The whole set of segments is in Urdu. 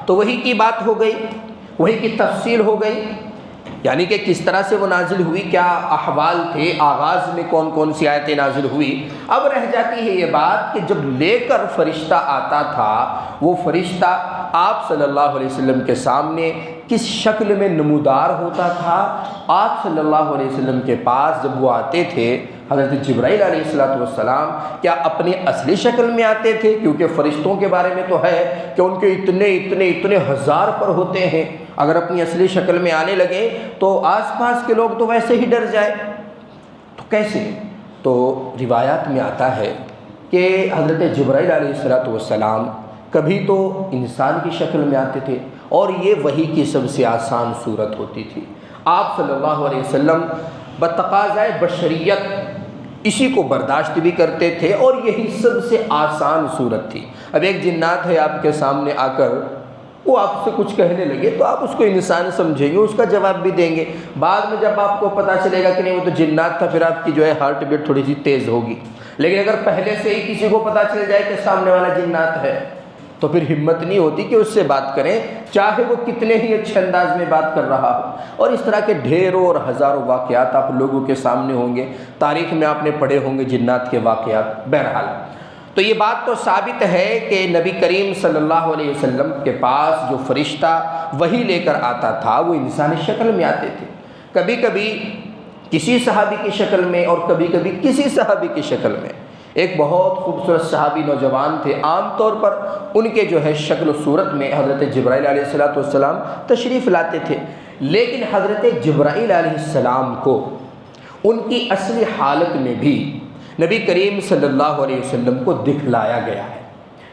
تو وہی کی بات ہو گئی، وہی کی تفصیل ہو گئی، یعنی کہ کس طرح سے وہ نازل ہوئی، کیا احوال تھے، آغاز میں کون کون سی آیتیں نازل ہوئی۔ اب رہ جاتی ہے یہ بات کہ جب لے کر فرشتہ آتا تھا، وہ فرشتہ آپ صلی اللہ علیہ وسلم کے سامنے کس شکل میں نمودار ہوتا تھا۔ آپ صلی اللہ علیہ وسلم کے پاس جب وہ آتے تھے حضرت جبرائیل علیہ السلام، کیا اپنی اصلی شکل میں آتے تھے؟ کیونکہ فرشتوں کے بارے میں تو ہے کہ ان کے اتنے ہزار پر ہوتے ہیں، اگر اپنی اصلی شکل میں آنے لگے تو آس پاس کے لوگ تو ویسے ہی ڈر جائے، تو کیسے؟ تو روایات میں آتا ہے کہ حضرت جبرائیل علیہ السلام کبھی تو انسان کی شکل میں آتے تھے، اور یہ وحی کی سب سے آسان صورت ہوتی تھی۔ آپ صلی اللہ علیہ وسلم بتقاضۂ بشریت اسی کو برداشت بھی کرتے تھے، اور یہی سب سے آسان صورت تھی۔ اب ایک جنات ہے آپ کے سامنے آ کر وہ آپ سے کچھ کہنے لگے تو آپ اس کو انسان سمجھیں گے، اس کا جواب بھی دیں گے۔ بعد میں جب آپ کو پتہ چلے گا کہ نہیں وہ تو جنات تھا، پھر آپ کی جو ہے ہارٹ بیٹ تھوڑی سی تیز ہوگی۔ لیکن اگر پہلے سے ہی کسی کو پتہ چل جائے کہ سامنے والا جنات ہے تو پھر ہمت نہیں ہوتی کہ اس سے بات کریں، چاہے وہ کتنے ہی اچھے انداز میں بات کر رہا ہو۔ اور اس طرح کے ڈھیروں اور ہزاروں واقعات آپ لوگوں کے سامنے ہوں گے، تاریخ میں آپ نے پڑھے ہوں گے جنات کے واقعات۔ بہرحال تو یہ بات تو ثابت ہے کہ نبی کریم صلی اللہ علیہ وسلم کے پاس جو فرشتہ وحی لے کر آتا تھا وہ انسانی شکل میں آتے تھے، کبھی کبھی کسی صحابی کی شکل میں اور کبھی کبھی کسی صحابی کی شکل میں۔ ایک بہت خوبصورت صحابی نوجوان تھے، عام طور پر ان کے جو ہے شکل و صورت میں حضرت جبرائیل علیہ السلام تشریف لاتے تھے، لیکن حضرت جبرائیل علیہ السلام کو ان کی اصلی حالت میں بھی نبی کریم صلی اللہ علیہ وسلم کو دکھلایا گیا ہے،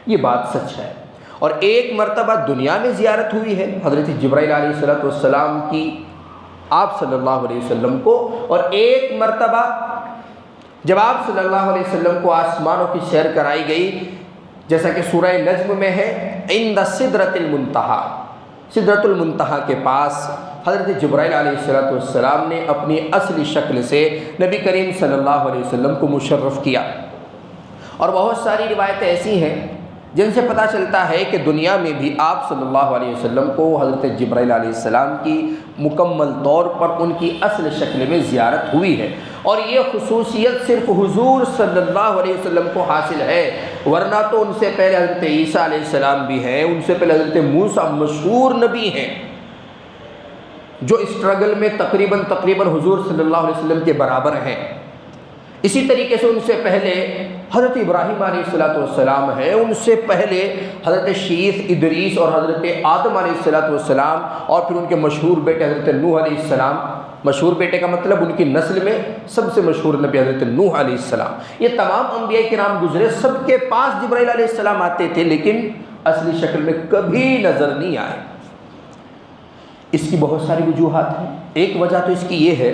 یہ بات سچ ہے۔ اور ایک مرتبہ دنیا میں زیارت ہوئی ہے حضرت جبرائیل علیہ السلام کی آپ صلی اللہ علیہ وسلم کو، اور ایک مرتبہ جب آپ صلی اللہ علیہ وسلم کو آسمانوں کی سیر کرائی گئی، جیسا کہ سورہ نجم میں ہے، عند سدرۃ المنتہا، سدرۃ المنتہا کے پاس حضرت جبرائیل علیہ السلام نے اپنی اصلی شکل سے نبی کریم صلی اللہ علیہ وسلم کو مشرف کیا۔ اور بہت ساری روایتیں ایسی ہیں جن سے پتہ چلتا ہے کہ دنیا میں بھی آپ صلی اللہ علیہ وسلم کو حضرت جبرائیل علیہ السلام کی مکمل طور پر ان کی اصل شکل میں زیارت ہوئی ہے، اور یہ خصوصیت صرف حضور صلی اللہ علیہ وسلم کو حاصل ہے، ورنہ تو ان سے پہلے حضرت عیسیٰ علیہ السلام بھی ہیں، ان سے پہلے حضرت موسیٰ مشہور نبی ہیں جو اسٹرگل میں تقریباً حضور صلی اللہ علیہ وسلم کے برابر ہیں۔ اسی طریقے سے ان سے پہلے حضرت ابراہیم علیہ السلام ہیں، ان سے پہلے حضرت شیث، ادریس اور حضرت آدم علیہ السلام، اور پھر ان کے مشہور بیٹے حضرت نوح علیہ السلام۔ مشہور بیٹے کا مطلب ان کی نسل میں سب سے مشہور نبی حضرت نوح علیہ السلام۔ یہ تمام انبیاء کرام گزرے، سب کے پاس جبرائیل علیہ السلام آتے تھے، لیکن اصلی شکل میں کبھی نظر نہیں آئے۔ اس کی بہت ساری وجوہات ہیں۔ ایک وجہ تو اس کی یہ ہے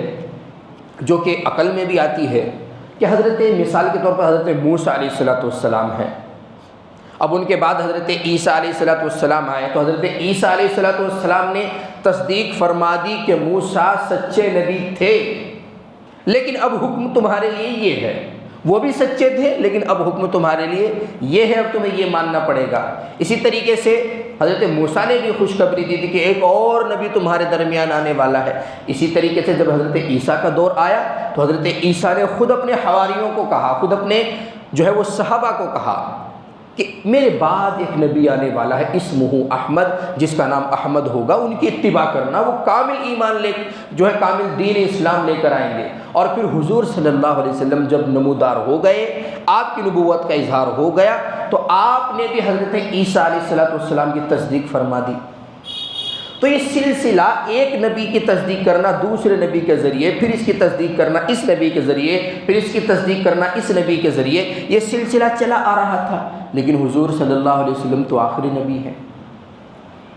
جو کہ عقل میں بھی آتی ہے کہ حضرت مثال کے طور پر حضرت موسیٰ علیہ السلام ہیں، اب ان کے بعد حضرت عیسیٰ علیہ السلام آئے، تو حضرت عیسیٰ علیہ السلام نے تصدیق فرما دی کہ موسیٰ سچے نبی تھے، لیکن اب حکم تمہارے لیے یہ ہے۔ وہ بھی سچے تھے لیکن اب حکم تمہارے لیے یہ ہے، اب تمہیں یہ ماننا پڑے گا۔ اسی طریقے سے حضرت موسیٰ نے بھی خوشخبری دی تھی کہ ایک اور نبی تمہارے درمیان آنے والا ہے۔ اسی طریقے سے جب حضرت عیسیٰ کا دور آیا تو حضرت عیسیٰ نے خود اپنے حواریوں کو کہا، خود اپنے جو ہے وہ صحابہ کو کہا کہ میرے بعد ایک نبی آنے والا ہے، اسمہ احمد، جس کا نام احمد ہوگا، ان کی اتباع کرنا، وہ کامل ایمان لے جو ہے کامل دین اسلام لے کر آئیں گے۔ اور پھر حضور صلی اللہ علیہ وسلم جب نمودار ہو گئے، آپ کی نبوت کا اظہار ہو گیا، تو آپ نے بھی حضرت عیسیٰ علیہ السلام کی تصدیق فرما دی۔ تو یہ سلسلہ ایک نبی کی تصدیق کرنا دوسرے نبی کے ذریعے، پھر اس کی تصدیق کرنا اس نبی کے ذریعے، پھر اس کی تصدیق کرنا اس نبی کے ذریعے، یہ سلسلہ چلا آ رہا تھا۔ لیکن حضور صلی اللہ علیہ وسلم تو آخری نبی ہیں،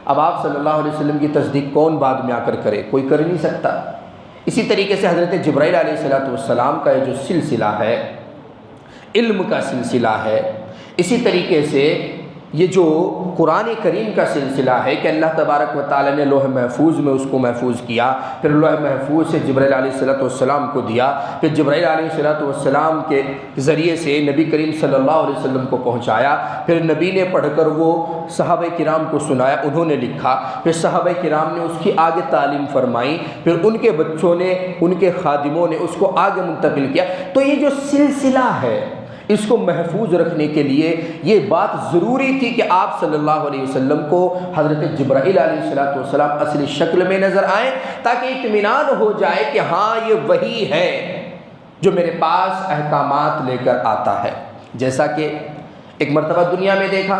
اب آپ صلی اللہ علیہ وسلم کی تصدیق کون بعد میں آ کر کرے؟ کوئی کر نہیں سکتا۔ اسی طریقے سے حضرت جبرائیل علیہ السلام کا یہ جو سلسلہ ہے علم کا سلسلہ ہے، اسی طریقے سے یہ جو قرآن کریم کا سلسلہ ہے کہ اللہ تبارک و تعالیٰ نے لوح محفوظ میں اس کو محفوظ کیا، پھر لوح محفوظ سے جبرائیل علیہ السلام کو دیا، پھر جبرائیل علیہ السلام کے ذریعے سے نبی کریم صلی اللہ علیہ وسلم کو پہنچایا، پھر نبی نے پڑھ کر وہ صحابہ کرام کو سنایا، انہوں نے لکھا، پھر صحابہ کرام نے اس کی آگے تعلیم فرمائی، پھر ان کے بچوں نے، ان کے خادموں نے اس کو آگے منتقل کیا۔ تو یہ جو سلسلہ ہے اس کو محفوظ رکھنے کے لیے یہ بات ضروری تھی کہ آپ صلی اللہ علیہ وسلم کو حضرت جبرائیل علیہ السلام اصلی شکل میں نظر آئیں، تاکہ اطمینان ہو جائے کہ ہاں یہ وہی ہے جو میرے پاس احکامات لے کر آتا ہے۔ جیسا کہ ایک مرتبہ دنیا میں دیکھا،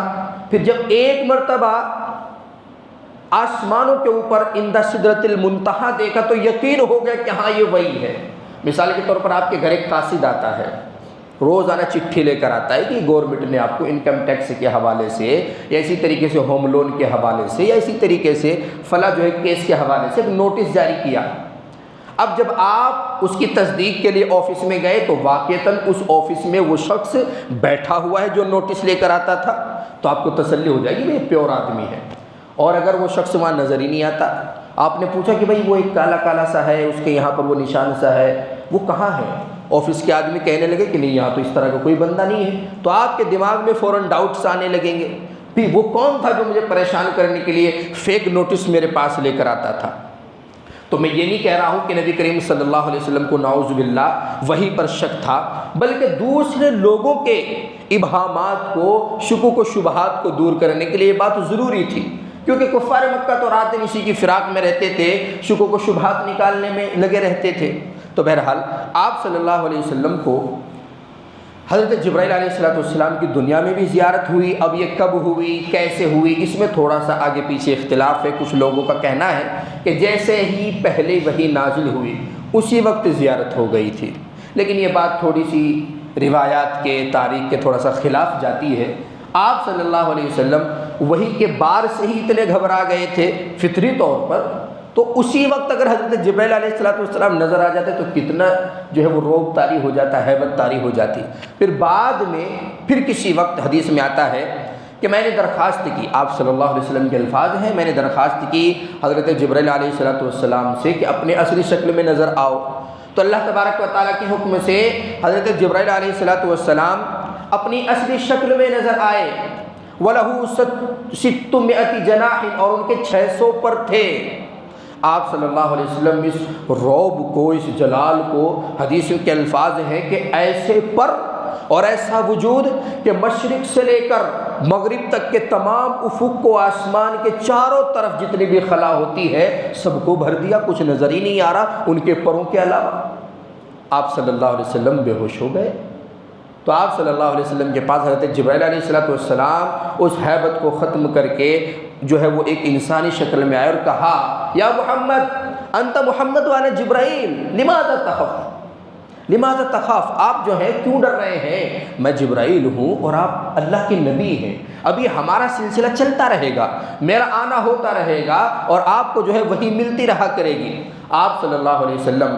پھر جب ایک مرتبہ آسمانوں کے اوپر عند سدرۃ المنتہا دیکھا تو یقین ہو گیا کہ ہاں یہ وہی ہے۔ مثال کے طور پر آپ کے گھر ایک قاصد آتا ہے، روزانہ چٹھی لے کر آتا ہے کہ گورنمنٹ نے آپ کو انکم ٹیکس کے حوالے سے یا اسی طریقے سے ہوم لون کے حوالے سے یا اسی طریقے سے فلاں جو ہے کیس کے حوالے سے ایک نوٹس جاری کیا۔ اب جب آپ اس کی تصدیق کے لیے آفس میں گئے تو واقعتاً اس آفس میں وہ شخص بیٹھا ہوا ہے جو نوٹس لے کر آتا تھا، تو آپ کو تسلی ہو جائے گی یہ پیور آدمی ہے۔ اور اگر وہ شخص وہاں نظر ہی نہیں آتا، آپ نے پوچھا کہ بھائی وہ ایک کالا کالا سا ہے، اس کے یہاں پر وہ نشان سا ہے، وہ کہاں ہے؟ آفس کے آدمی کہنے لگے کہ نہیں یہاں تو اس طرح کا کوئی بندہ نہیں ہے، تو آپ کے دماغ میں فوراً ڈاؤٹس آنے لگیں گے کہ وہ کون تھا جو مجھے پریشان کرنے کے لیے فیک نوٹس میرے پاس لے کر آتا تھا۔ تو میں یہ نہیں کہہ رہا ہوں کہ نبی کریم صلی اللہ علیہ وسلم کو نعوذ باللہ وحی پر شک تھا، بلکہ دوسرے لوگوں کے ابہامات کو، شکوک و شبہات کو دور کرنے کے لیے یہ بات ضروری تھی، کیونکہ کفار مکہ تو رات دن اسی کی فراق میں رہتے تھے، شکوک و شبہات نکالنے میں لگے رہتے تھے۔ تو بہرحال آپ صلی اللہ علیہ وسلم کو حضرت جبرائیل علیہ السلام کی دنیا میں بھی زیارت ہوئی۔ اب یہ کب ہوئی، کیسے ہوئی، اس میں تھوڑا سا آگے پیچھے اختلاف ہے۔ کچھ لوگوں کا کہنا ہے کہ جیسے ہی پہلے وحی نازل ہوئی اسی وقت زیارت ہو گئی تھی، لیکن یہ بات تھوڑی سی روایات کے، تاریخ کے تھوڑا سا خلاف جاتی ہے۔ آپ صلی اللہ علیہ وسلم وحی کے بار سے ہی اتنے گھبرا گئے تھے فطری طور پر، تو اسی وقت اگر حضرت جبرائیل علیہ السلام نظر آ جاتے تو کتنا جو ہے وہ روب طاری ہو جاتا، ہیبت طاری ہو جاتی۔ پھر بعد میں پھر کسی وقت حدیث میں آتا ہے کہ میں نے درخواست کی، آپ صلی اللہ علیہ وسلم کے الفاظ ہیں، میں نے درخواست کی حضرت جبرائیل علیہ السلام سے کہ اپنے اصلی شکل میں نظر آؤ، تو اللہ تبارک و تعالیٰ کے حکم سے حضرت جبرائیل علیہ السلام اپنی اصلی شکل میں نظر آئے۔ وَلَهُ 600 جناح، اور ان کے 600 پر تھے۔ آپ صلی اللہ علیہ وسلم اس رعب کو، اس جلال کو، حدیث کے الفاظ ہیں کہ ایسے پر اور ایسا وجود کہ مشرق سے لے کر مغرب تک کے تمام افق کو، آسمان کے چاروں طرف جتنی بھی خلا ہوتی ہے سب کو بھر دیا، کچھ نظر ہی نہیں آ رہا ان کے پروں کے علاوہ۔ آپ صلی اللہ علیہ وسلم بے ہوش ہو گئے۔ تو آپ صلی اللہ علیہ وسلم کے پاس حضرت جبرائیل علیہ السلام اس ہیبت کو ختم کر کے جو ہے وہ ایک انسانی شکل میں آئے اور کہا یا محمد انت محمد وانا جبرائیل لماذا تخاف، آپ جو ہیں کیوں ڈر رہے ہیں؟ میں جبرائیل ہوں اور آپ اللہ کے نبی ہیں، ابھی ہمارا سلسلہ چلتا رہے گا، میرا آنا ہوتا رہے گا اور آپ کو جو ہے وہی ملتی رہا کرے گی۔ آپ صلی اللہ علیہ وسلم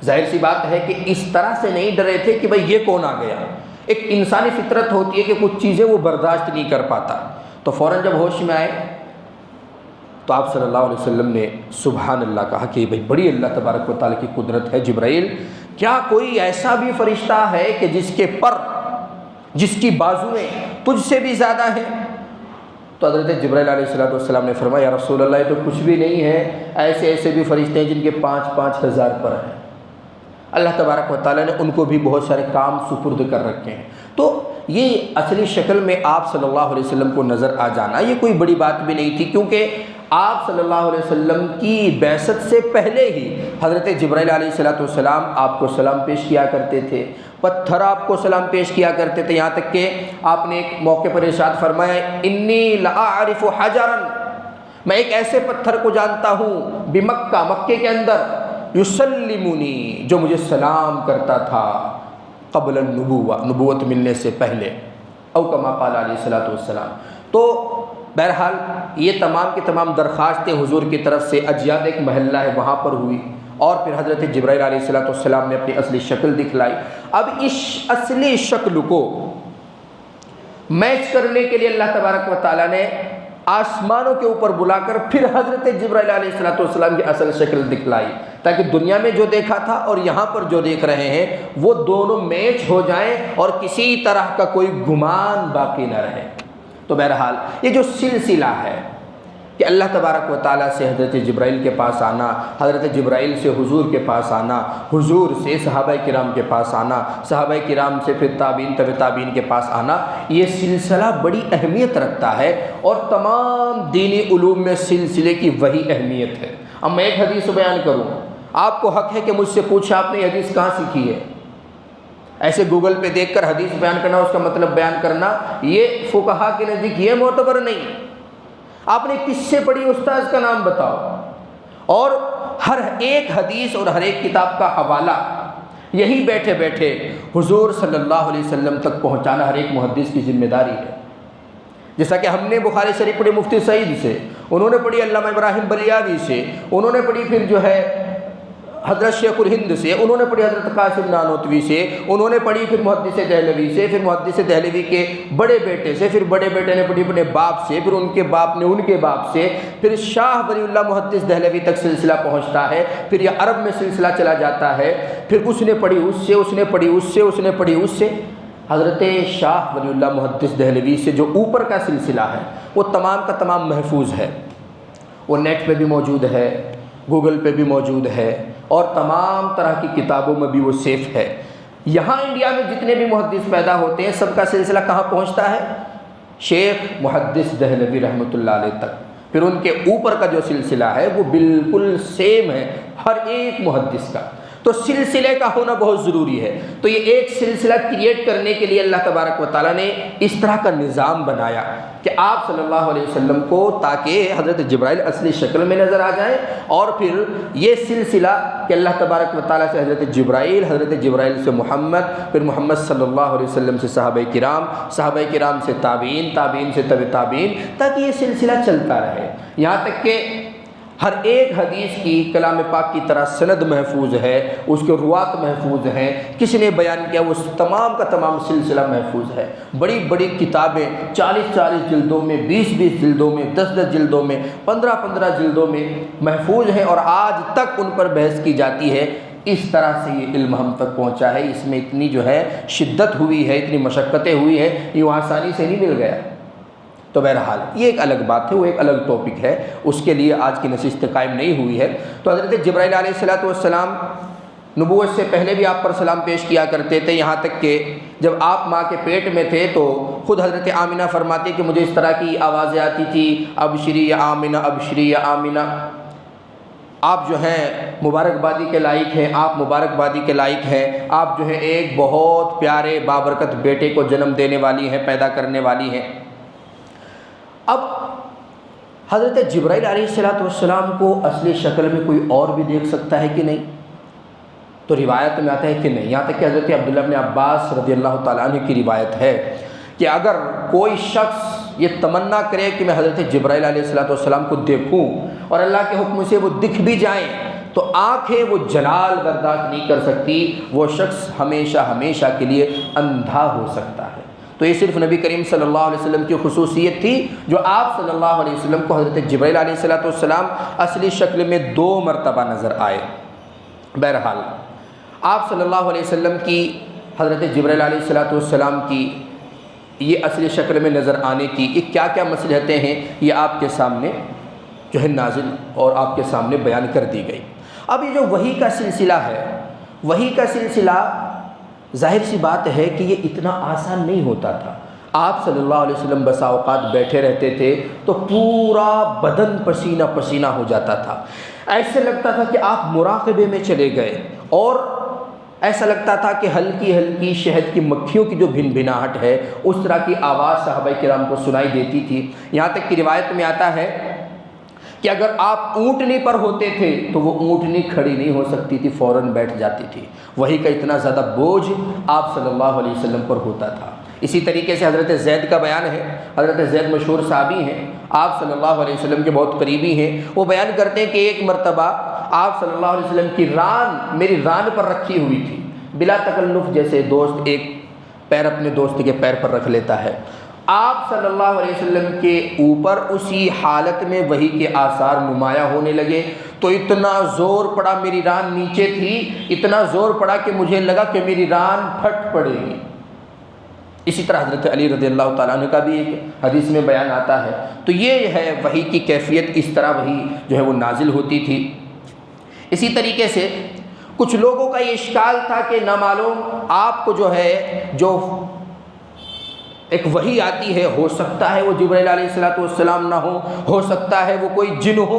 ظاہر سی بات ہے کہ اس طرح سے نہیں ڈرے تھے کہ بھئی یہ کون آ گیا۔ ایک انسانی فطرت ہوتی ہے کہ کچھ چیزیں وہ برداشت نہیں کر پاتا، تو فوراً جب ہوش میں آئے تو آپ صلی اللہ علیہ وسلم نے سبحان اللہ کہا کہ بھئی بڑی اللہ تبارک و تعالیٰ کی قدرت ہے جبرائیل، کیا کوئی ایسا بھی فرشتہ ہے کہ جس کے پر، جس کی بازویں تجھ سے بھی زیادہ ہیں؟ تو حضرت جبرائیل علیہ السلام نے فرمایا یا رسول اللہ یہ تو کچھ بھی نہیں ہے، ایسے بھی فرشتے ہیں جن کے 5,000 پر ہیں۔ اللہ تبارک و تعالیٰ نے ان کو بھی بہت سارے کام سپرد کر رکھے ہیں۔ تو یہ اصلی شکل میں آپ صلی اللہ علیہ وسلم کو نظر آ جانا یہ کوئی بڑی بات بھی نہیں تھی، کیونکہ آپ صلی اللہ علیہ وسلم کی بعثت سے پہلے ہی حضرت جبرائیل علیہ السلام آپ کو سلام پیش کیا کرتے تھے، پتھر آپ کو سلام پیش کیا کرتے تھے، یہاں تک کہ آپ نے ایک موقع پر ارشاد فرمایا انی لاعرف حجرا، میں ایک ایسے پتھر کو جانتا ہوں بمکہ، مکے کے اندر، یسلمنی، جو مجھے سلام کرتا تھا قبل النبوہ، نبوت ملنے سے پہلے، او کما قال علیہ السلام۔ تو بہرحال یہ تمام کی تمام درخواستیں حضور کی طرف سے اجیاد ایک محلہ ہے وہاں پر ہوئی، اور پھر حضرت جبرائیل علیہ السلام نے اپنی اصلی شکل دکھلائی۔ اب اس اصلی شکل کو میچ کرنے کے لیے اللہ تبارک و تعالیٰ نے آسمانوں کے اوپر بلا کر پھر حضرت جبرائیل علیہ السلام کی اصل شکل دکھلائی، تاکہ دنیا میں جو دیکھا تھا اور یہاں پر جو دیکھ رہے ہیں وہ دونوں میچ ہو جائیں اور کسی طرح کا کوئی گمان باقی نہ رہے۔ تو بہرحال یہ جو سلسلہ ہے کہ اللہ تبارک و تعالیٰ سے حضرت جبرائیل کے پاس آنا، حضرت جبرائیل سے حضور کے پاس آنا، حضور سے صحابہ کرام کے پاس آنا، صحابہ کرام سے پھر تابعین تبع تابعین کے پاس آنا، یہ سلسلہ بڑی اہمیت رکھتا ہے اور تمام دینی علوم میں سلسلے کی وہی اہمیت ہے۔ اب میں ایک حدیث بیان کروں، آپ کو حق ہے کہ مجھ سے پوچھیں آپ نے یہ حدیث کہاں سیکھی ہے۔ ایسے گوگل پہ دیکھ کر حدیث بیان کرنا، اس کا مطلب بیان کرنا، یہ فقہا کے نزدیک یہ معتبر نہیں۔ آپ نے کس سے پڑھی، استاذ کا نام بتاؤ، اور ہر ایک حدیث اور ہر ایک کتاب کا حوالہ یہی بیٹھے بیٹھے حضور صلی اللہ علیہ وسلم تک پہنچانا ہر ایک محدث کی ذمہ داری ہے۔ جیسا کہ ہم نے بخاری شریف پڑھی مفتی سعید سے، انہوں نے پڑھی علامہ ابراہیم بلیاوی سے، انہوں نے پڑھی پھر جو ہے حضرت شیخ الہند سے، انہوں نے پڑھی حضرت قاسم نانوتوی سے، انہوں نے پڑھی پھر محدث دہلوی سے، پھر محدث دہلوی کے بڑے بیٹے سے، پھر بڑے بیٹے نے پڑھی اپنے باپ سے، پھر ان کے باپ نے ان کے باپ سے، پھر شاہ ولی اللہ محدث دہلوی تک سلسلہ پہنچتا ہے، پھر یہ عرب میں سلسلہ چلا جاتا ہے، پھر اس نے پڑھی اس سے، اس نے پڑھی اس سے، اس نے پڑھی اس سے۔ حضرت شاہ ولی اللہ محدث دہلوی سے جو اوپر کا سلسلہ ہے وہ تمام کا تمام محفوظ ہے، وہ نیٹ پہ بھی موجود ہے، گوگل پہ بھی موجود ہے، اور تمام طرح کی کتابوں میں بھی وہ سیف ہے۔ یہاں انڈیا میں جتنے بھی محدث پیدا ہوتے ہیں سب کا سلسلہ کہاں پہنچتا ہے؟ شیخ محدث دہلوی رحمۃ اللہ علیہ تک۔ پھر ان کے اوپر کا جو سلسلہ ہے وہ بالکل سیم ہے ہر ایک محدث کا۔ تو سلسلے کا ہونا بہت ضروری ہے۔ تو یہ ایک سلسلہ کریٹ کرنے کے لیے اللہ تبارک و تعالیٰ نے اس طرح کا نظام بنایا کہ آپ صلی اللہ علیہ وسلم کو تاکہ حضرت جبرائیل اصلی شکل میں نظر آ جائیں، اور پھر یہ سلسلہ کہ اللہ تبارک و تعالیٰ سے حضرت جبرائیل سے محمد، پھر محمد صلی اللہ علیہ وسلم سے صحابہ کرام سے تابعین، تابعین سے تبع تابعین، تاکہ یہ سلسلہ چلتا رہے، یہاں تک کہ ہر ایک حدیث کی کلام پاک کی طرح سند محفوظ ہے، اس کے روات محفوظ ہیں، کس نے بیان کیا وہ تمام کا تمام سلسلہ محفوظ ہے۔ بڑی بڑی کتابیں 40 جلدوں میں، 20 جلدوں میں، 10 جلدوں میں، 15 جلدوں میں محفوظ ہیں، اور آج تک ان پر بحث کی جاتی ہے۔ اس طرح سے یہ علم ہم تک پہنچا ہے، اس میں اتنی جو ہے شدت ہوئی ہے، اتنی مشقتیں ہوئی ہیں، یہ آسانی سے نہیں مل گیا۔ تو بہرحال یہ ایک الگ بات ہے، وہ ایک الگ ٹاپک ہے، اس کے لیے آج کی نشست قائم نہیں ہوئی ہے۔ تو حضرت جبرائیل علیہ السلام نبوت سے پہلے بھی آپ پر سلام پیش کیا کرتے تھے، یہاں تک کہ جب آپ ماں کے پیٹ میں تھے تو خود حضرت آمنہ فرماتی کہ مجھے اس طرح کی آوازیں آتی تھی، ابشری یا آمنہ، ابشری یا آمنہ، آپ جو ہیں مبارکبادی کے لائق ہیں، آپ مبارکبادی کے لائق ہیں، آپ جو ہیں ایک بہت پیارے بابرکت بیٹے کو جنم دینے والی ہیں، پیدا کرنے والی ہیں۔ اب حضرت جبرائیل علیہ السلام کو اصلی شکل میں کوئی اور بھی دیکھ سکتا ہے کہ نہیں؟ تو روایت میں آتا ہے کہ نہیں، یہاں تک کہ حضرت عبداللہ بن عباس رضی اللہ تعالیٰ عنہ کی روایت ہے کہ اگر کوئی شخص یہ تمنا کرے کہ میں حضرت جبرائیل علیہ السلام کو دیکھوں اور اللہ کے حکم سے وہ دکھ بھی جائیں تو آنکھیں وہ جلال برداشت نہیں کر سکتی، وہ شخص ہمیشہ کے لیے اندھا ہو سکتا ہے۔ تو یہ صرف نبی کریم صلی اللہ علیہ وسلم کی خصوصیت تھی جو آپ صلی اللہ علیہ وسلم کو حضرت جبرائیل علیہ السلام اصلی شکل میں 2 مرتبہ نظر آئے۔ بہرحال آپ صلی اللہ علیہ وسلم کی حضرت جبرائیل علیہ السلام کی یہ اصلی شکل میں نظر آنے کی یہ کیا کیا مصلحتیں ہیں، یہ آپ کے سامنے جو ہے نازل اور آپ کے سامنے بیان کر دی گئی۔ اب یہ جو وحی کا سلسلہ ہے، وحی کا سلسلہ ظاہر سی بات ہے کہ یہ اتنا آسان نہیں ہوتا تھا۔ آپ صلی اللہ علیہ وسلم بسا اوقات بیٹھے رہتے تھے تو پورا بدن پسینہ پسینہ ہو جاتا تھا، ایسے لگتا تھا کہ آپ مراقبے میں چلے گئے، اور ایسا لگتا تھا کہ ہلکی ہلکی شہد کی مکھیوں کی جو بھن بھناہٹ ہے اس طرح کی آواز صحابہ کرام کو سنائی دیتی تھی۔ یہاں تک کہ روایت میں آتا ہے کہ اگر آپ اونٹنی پر ہوتے تھے تو وہ اونٹنی کھڑی نہیں ہو سکتی تھی، فوراً بیٹھ جاتی تھی، وہی کا اتنا زیادہ بوجھ آپ صلی اللہ علیہ وسلم پر ہوتا تھا۔ اسی طریقے سے حضرت زید کا بیان ہے، حضرت زید مشہور صحابی ہیں، آپ صلی اللہ علیہ وسلم کے بہت قریبی ہیں، وہ بیان کرتے ہیں کہ ایک مرتبہ آپ صلی اللہ علیہ وسلم کی ران میری ران پر رکھی ہوئی تھی، بلا تکلف، جیسے دوست ایک پیر اپنے دوست کے پیر پر رکھ لیتا ہے۔ آپ صلی اللہ علیہ وسلم کے اوپر اسی حالت میں وحی کے آثار نمایاں ہونے لگے، تو اتنا زور پڑا، میری ران نیچے تھی، اتنا زور پڑا کہ مجھے لگا کہ میری ران پھٹ پڑے گی۔ اسی طرح حضرت علی رضی اللہ تعالیٰ عنہ کا بھی ایک حدیث میں بیان آتا ہے۔ تو یہ ہے وحی کی کیفیت، اس طرح وحی جو ہے وہ نازل ہوتی تھی۔ اسی طریقے سے کچھ لوگوں کا یہ اشکال تھا کہ نامعلوم آپ کو جو ہے جو ایک وحی آتی ہے، ہو سکتا ہے وہ جبرائیل علیہ السلام نہ ہو سکتا ہے وہ کوئی جن ہو،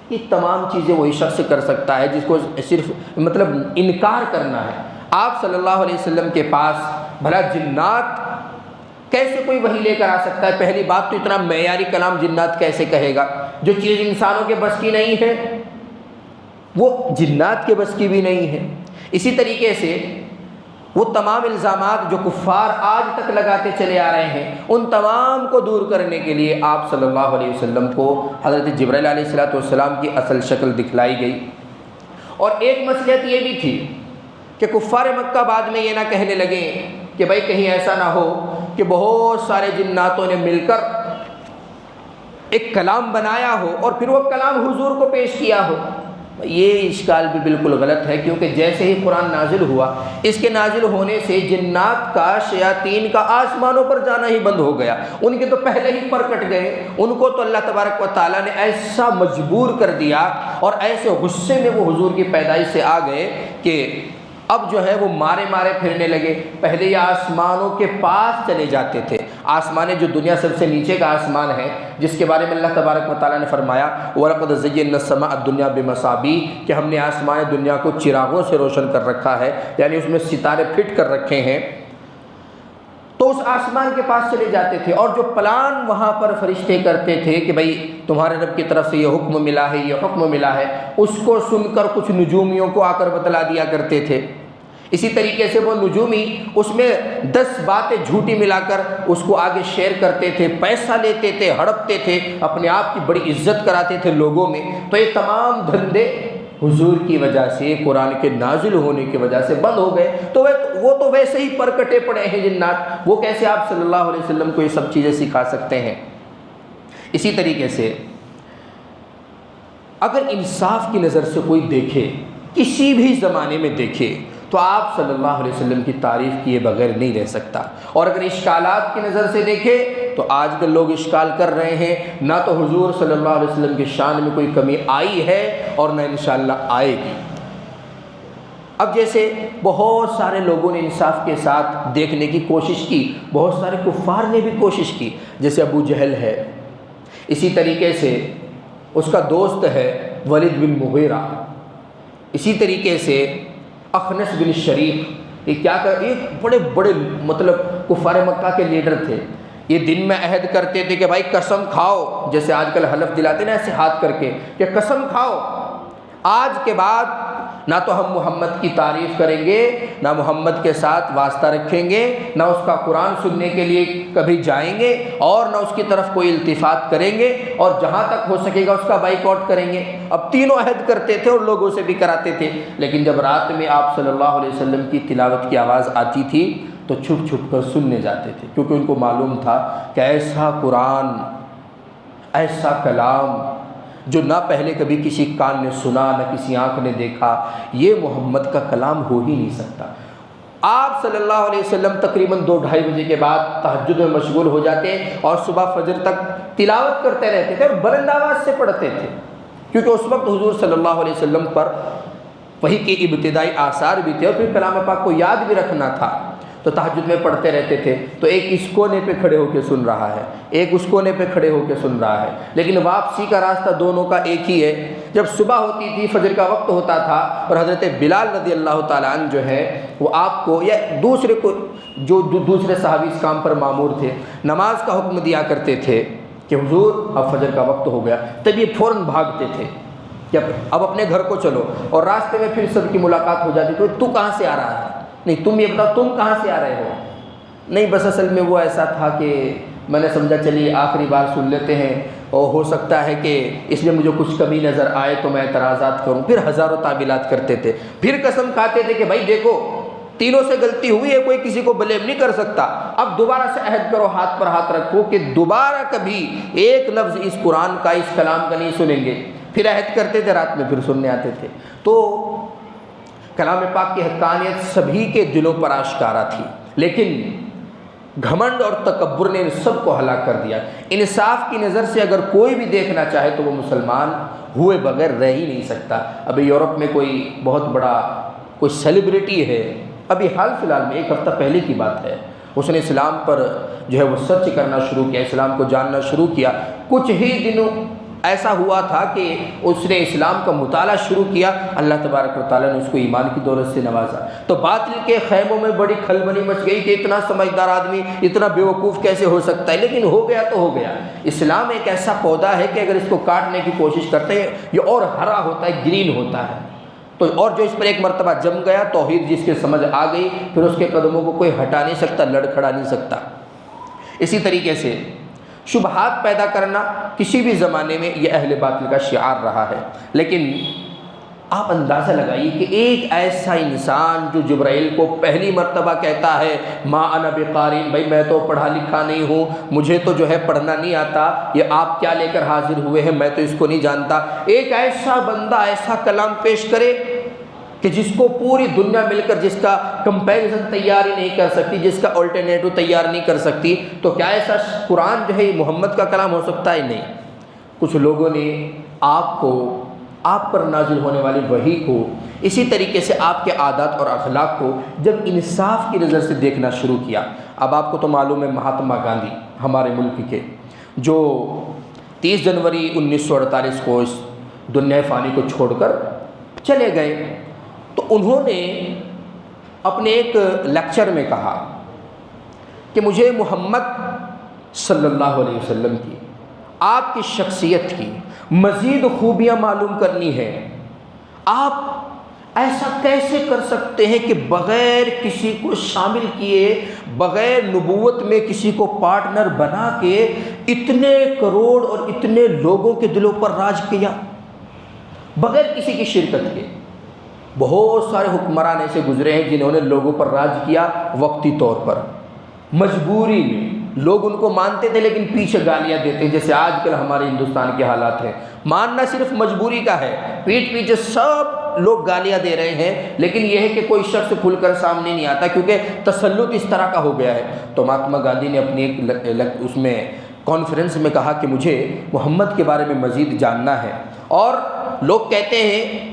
یہ تمام چیزیں وہی شخص کر سکتا ہے جس کو صرف مطلب انکار کرنا ہے۔ آپ صلی اللہ علیہ وسلم کے پاس بھلا جنات کیسے کوئی وحی لے کر آ سکتا ہے؟ پہلی بات تو اتنا معیاری کلام جنات کیسے کہے گا؟ جو چیز انسانوں کے بس کی نہیں ہے وہ جنات کے بس کی بھی نہیں ہے۔ اسی طریقے سے وہ تمام الزامات جو کفار آج تک لگاتے چلے آ رہے ہیں، ان تمام کو دور کرنے کے لیے آپ صلی اللہ علیہ وسلم کو حضرت جبرائیل علیہ السلام کی اصل شکل دکھلائی گئی۔ اور ایک مصلحت یہ بھی تھی کہ کفار مکہ بعد میں یہ نہ کہنے لگے کہ بھائی کہیں ایسا نہ ہو کہ بہت سارے جناتوں نے مل کر ایک کلام بنایا ہو اور پھر وہ کلام حضور کو پیش کیا ہو۔ یہ اشکال بھی بالکل غلط ہے، کیونکہ جیسے ہی قرآن نازل ہوا، اس کے نازل ہونے سے جنات کا، شیاطین کا آسمانوں پر جانا ہی بند ہو گیا۔ ان کے تو پہلے ہی پر کٹ گئے، ان کو تو اللہ تبارک و تعالیٰ نے ایسا مجبور کر دیا اور ایسے غصے میں وہ حضور کی پیدائش سے آ گئے کہ اب جو ہے وہ مارے پھرنے لگے۔ پہلے یہ آسمانوں کے پاس چلے جاتے تھے، آسمانیں جو دنیا سب سے نیچے کا آسمان ہے، جس کے بارے میں اللہ تبارک و تعالیٰ نے فرمایا وَلَقَدْ زَيَّنَّا السَّمَاءَ الدُّنْيَا بِمَصَابِيحَ، کہ ہم نے آسمان دنیا کو چراغوں سے روشن کر رکھا ہے، یعنی اس میں ستارے فٹ کر رکھے ہیں۔ تو اس آسمان کے پاس چلے جاتے تھے، اور جو پلان وہاں پر فرشتے کرتے تھے کہ بھائی تمہارے رب کی طرف سے یہ حکم ملا ہے، یہ حکم ملا ہے، اس کو سن کر کچھ نجومیوں کو آ کر بتلا دیا کرتے تھے۔ اسی طریقے سے وہ نجومی اس میں 10 باتیں جھوٹی ملا کر اس کو آگے شیئر کرتے تھے، پیسہ لیتے تھے، ہڑپتے تھے، اپنے آپ کی بڑی عزت کراتے تھے لوگوں میں۔ تو یہ تمام دھندے حضور کی وجہ سے، قرآن کے نازل ہونے کی وجہ سے بند ہو گئے۔ تو وہ تو ویسے ہی پر کٹے پڑے ہیں جنات، وہ کیسے آپ صلی اللہ علیہ وسلم کو یہ سب چیزیں سکھا سکتے ہیں؟ اسی طریقے سے اگر انصاف کی نظر سے کوئی دیکھے، کسی بھی زمانے میں دیکھے، تو آپ صلی اللہ علیہ وسلم کی تعریف کیے بغیر نہیں رہ سکتا۔ اور اگر اشکالات کی نظر سے دیکھے تو آج کل لوگ اشکال کر رہے ہیں، نہ تو حضور صلی اللہ علیہ وسلم کی شان میں کوئی کمی آئی ہے اور نہ انشاءاللہ آئے گی۔ اب جیسے بہت سارے لوگوں نے انصاف کے ساتھ دیکھنے کی کوشش کی، بہت سارے کفار نے بھی کوشش کی، جیسے ابو جہل ہے، اسی طریقے سے اس کا دوست ہے ولید بن مغیرہ، اسی طریقے سے اخنس بن شریف، یہ کیا کر، یہ بڑے بڑے مطلب کفار مکہ کے لیڈر تھے۔ یہ دن میں عہد کرتے تھے کہ بھائی قسم کھاؤ، جیسے آج کل حلف دلاتے نا ایسے ہاتھ کر کے کہ قسم کھاؤ آج کے بعد نہ تو ہم محمد کی تعریف کریں گے، نہ محمد کے ساتھ واسطہ رکھیں گے، نہ اس کا قرآن سننے کے لیے کبھی جائیں گے، اور نہ اس کی طرف کوئی التفات کریں گے، اور جہاں تک ہو سکے گا اس کا بائیکاٹ کریں گے۔ اب تینوں عہد کرتے تھے اور لوگوں سے بھی کراتے تھے، لیکن جب رات میں آپ صلی اللہ علیہ وسلم کی تلاوت کی آواز آتی تھی تو چھپ چھپ کر سننے جاتے تھے، کیونکہ ان کو معلوم تھا کہ ایسا قرآن، ایسا کلام جو نہ پہلے کبھی کسی کان نے سنا، نہ کسی آنکھ نے دیکھا، یہ محمد کا کلام ہو ہی نہیں سکتا۔ آپ صلی اللہ علیہ وسلم تقریباً 2-2:30 بجے کے بعد تہجد میں مشغول ہو جاتے اور صبح فجر تک تلاوت کرتے رہتے تھے اور بلند آواز سے پڑھتے تھے، کیونکہ اس وقت حضور صلی اللہ علیہ وسلم پر وحی کے ابتدائی آثار بھی تھے اور پھر کلام پاک کو یاد بھی رکھنا تھا، تو تہجد میں پڑھتے رہتے تھے۔ تو ایک اس کونے پہ کھڑے ہو کے سن رہا ہے، ایک اس کونے پہ کھڑے ہو کے سن رہا ہے، لیکن واپسی کا راستہ دونوں کا ایک ہی ہے۔ جب صبح ہوتی تھی، فجر کا وقت ہوتا تھا، اور حضرت بلال رضی اللہ تعالیٰ عنہ جو ہے وہ آپ کو یا دوسرے کو، جو دوسرے صحابی اس کام پر مامور تھے، نماز کا حکم دیا کرتے تھے کہ حضور اب فجر کا وقت ہو گیا، تب یہ فوراً بھاگتے تھے کہ اب اپنے گھر کو چلو، اور راستے میں پھر سب کی ملاقات ہو جاتی، تو کہاں سے آ رہا ہے؟ نہیں تم یہ بتاؤ تم کہاں سے آ رہے ہو؟ نہیں بس اصل میں وہ ایسا تھا کہ میں نے سمجھا چلیے آخری بار سن لیتے ہیں، اور ہو سکتا ہے کہ اس میں مجھے کچھ کمی نظر آئے تو میں اعتراضات کروں، پھر ہزاروں تعویلات کرتے تھے، پھر قسم کھاتے تھے کہ بھائی دیکھو تینوں سے غلطی ہوئی ہے، کوئی کسی کو بلیم نہیں کر سکتا، اب دوبارہ سے عہد کرو، ہاتھ پر ہاتھ رکھو کہ دوبارہ کبھی ایک لفظ اس قرآن کا، اس کلام کا نہیں سنیں گے۔ پھر عہد کرتے تھے، رات میں پھر سننے آتے تھے۔ تو کلام پاک کی حقانیت سبھی کے دلوں پر آشکارا تھی، لیکن گھمنڈ اور تکبر نے ان سب کو ہلاک کر دیا۔ انصاف کی نظر سے اگر کوئی بھی دیکھنا چاہے تو وہ مسلمان ہوئے بغیر رہ ہی نہیں سکتا۔ ابھی یورپ میں کوئی بہت بڑا کوئی سیلیبریٹی ہے، ابھی حال فی الحال میں ایک ہفتہ پہلے کی بات ہے، اس نے اسلام پر جو ہے وہ سرچ کرنا شروع کیا، اسلام کو جاننا شروع کیا۔ کچھ ہی دنوں ایسا ہوا تھا کہ اس نے اسلام کا مطالعہ شروع کیا، اللہ تبارک و تعالیٰ نے اس کو ایمان کی دولت سے نوازا۔ تو باطل کے خیموں میں بڑی کھلبلی مچ گئی کہ اتنا سمجھدار آدمی اتنا بیوقوف کیسے ہو سکتا ہے، لیکن ہو گیا تو ہو گیا۔ اسلام ایک ایسا پودا ہے کہ اگر اس کو کاٹنے کی کوشش کرتے ہیں یہ اور ہرا ہوتا ہے، گرین ہوتا ہے۔ تو اور جو اس پر ایک مرتبہ جم گیا، توحید جس کے سمجھ آ گئی، پھر اس کے قدموں کو کوئی ہٹا نہیں سکتا، لڑکھڑا نہیں سکتا۔ اسی طریقے سے شبہات پیدا کرنا کسی بھی زمانے میں یہ اہل باطل کا شعار رہا ہے، لیکن آپ اندازہ لگائیے کہ ایک ایسا انسان جو جبرائیل کو پہلی مرتبہ کہتا ہے ما انا بقاری، بھائی میں تو پڑھا لکھا نہیں ہوں، مجھے تو جو ہے پڑھنا نہیں آتا، یہ آپ کیا لے کر حاضر ہوئے ہیں، میں تو اس کو نہیں جانتا۔ ایک ایسا بندہ ایسا کلام پیش کرے کہ جس کو پوری دنیا مل کر جس کا کمپیریزن تیار ہی نہیں کر سکتی، جس کا الٹرنیٹو تیار نہیں کر سکتی، تو کیا ایسا قرآن جو ہے یہ محمد کا کلام ہو سکتا ہے؟ نہیں۔ کچھ لوگوں نے آپ پر نازل ہونے والی وحی کو، اسی طریقے سے آپ کے عادات اور اخلاق کو جب انصاف کی نظر سے دیکھنا شروع کیا۔ اب آپ کو تو معلوم ہے مہاتما گاندھی ہمارے ملک کے، جو 30 جنوری 1948 کو اس دنیا فانی کو چھوڑ کر چلے گئے، تو انہوں نے اپنے ایک لیکچر میں کہا کہ مجھے محمد صلی اللہ علیہ وسلم کی، آپ کی شخصیت کی مزید خوبیاں معلوم کرنی ہے۔ آپ ایسا کیسے کر سکتے ہیں کہ بغیر کسی کو شامل کیے، بغیر نبوت میں کسی کو پارٹنر بنا کے اتنے کروڑ اور اتنے لوگوں کے دلوں پر راج کیا بغیر کسی کی شرکت کے؟ بہت سارے حکمران ایسے گزرے ہیں جنہوں نے لوگوں پر راج کیا وقتی طور پر، مجبوری میں۔ لوگ ان کو مانتے تھے لیکن پیچھے گالیاں دیتے، جیسے آج کل ہمارے ہندوستان کے حالات ہیں۔ ماننا صرف مجبوری کا ہے، پیٹھ پیچھے سب لوگ گالیاں دے رہے ہیں، لیکن یہ ہے کہ کوئی شخص کھل کر سامنے نہیں آتا کیونکہ تسلط اس طرح کا ہو گیا ہے۔ تو مہاتما گاندھی نے اپنی ایک اس میں کانفرنس میں کہا کہ مجھے محمد کے بارے میں مزید جاننا ہے، اور لوگ کہتے ہیں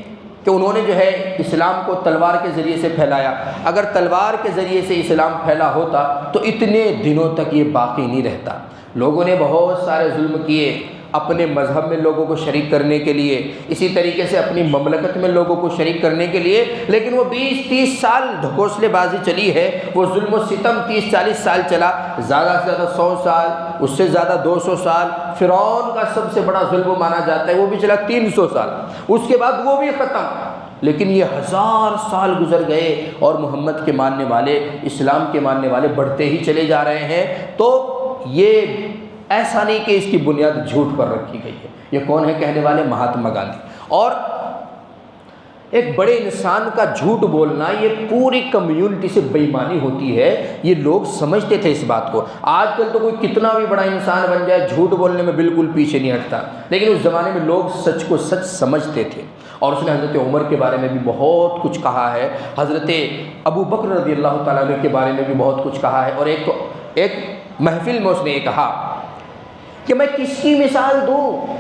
کہ انہوں نے جو ہے اسلام کو تلوار کے ذریعے سے پھیلایا۔ اگر تلوار کے ذریعے سے اسلام پھیلا ہوتا تو اتنے دنوں تک یہ باقی نہیں رہتا۔ لوگوں نے بہت سارے ظلم کیے اپنے مذہب میں لوگوں کو شریک کرنے کے لیے، اسی طریقے سے اپنی مملکت میں لوگوں کو شریک کرنے کے لیے، لیکن وہ 20-30 سال ڈھکوسلے بازی چلی ہے، وہ ظلم و ستم 30-40 سال چلا، زیادہ سے زیادہ 100 سال، اس سے زیادہ 200 سال۔ فرعون کا سب سے بڑا ظلم مانا جاتا ہے، وہ بھی چلا 300 سال، اس کے بعد وہ بھی ختم۔ لیکن یہ 1000 سال گزر گئے اور محمد کے ماننے والے، اسلام کے ماننے والے بڑھتے ہی چلے جا رہے ہیں۔ تو یہ ایسا نہیں کہ اس کی بنیاد جھوٹ پر رکھی گئی ہے۔ یہ کون ہے کہنے والے؟ مہاتما گاندھی۔ اور ایک بڑے انسان کا جھوٹ بولنا یہ پوری کمیونٹی سے بے ایمانی ہوتی ہے، یہ لوگ سمجھتے تھے اس بات کو۔ آج کل تو کوئی کتنا بھی بڑا انسان بن جائے جھوٹ بولنے میں بالکل پیچھے نہیں ہٹتا، لیکن اس زمانے میں لوگ سچ کو سچ سمجھتے تھے۔ اور اس نے حضرت عمر کے بارے میں بھی بہت کچھ کہا ہے، حضرت ابو بکر رضی اللہ تعالیٰ عنہ کے بارے میں بھی بہت کچھ کہا ہے۔ اور ایک محفل میں اس نے یہ کہا کہ میں کس کی مثال دوں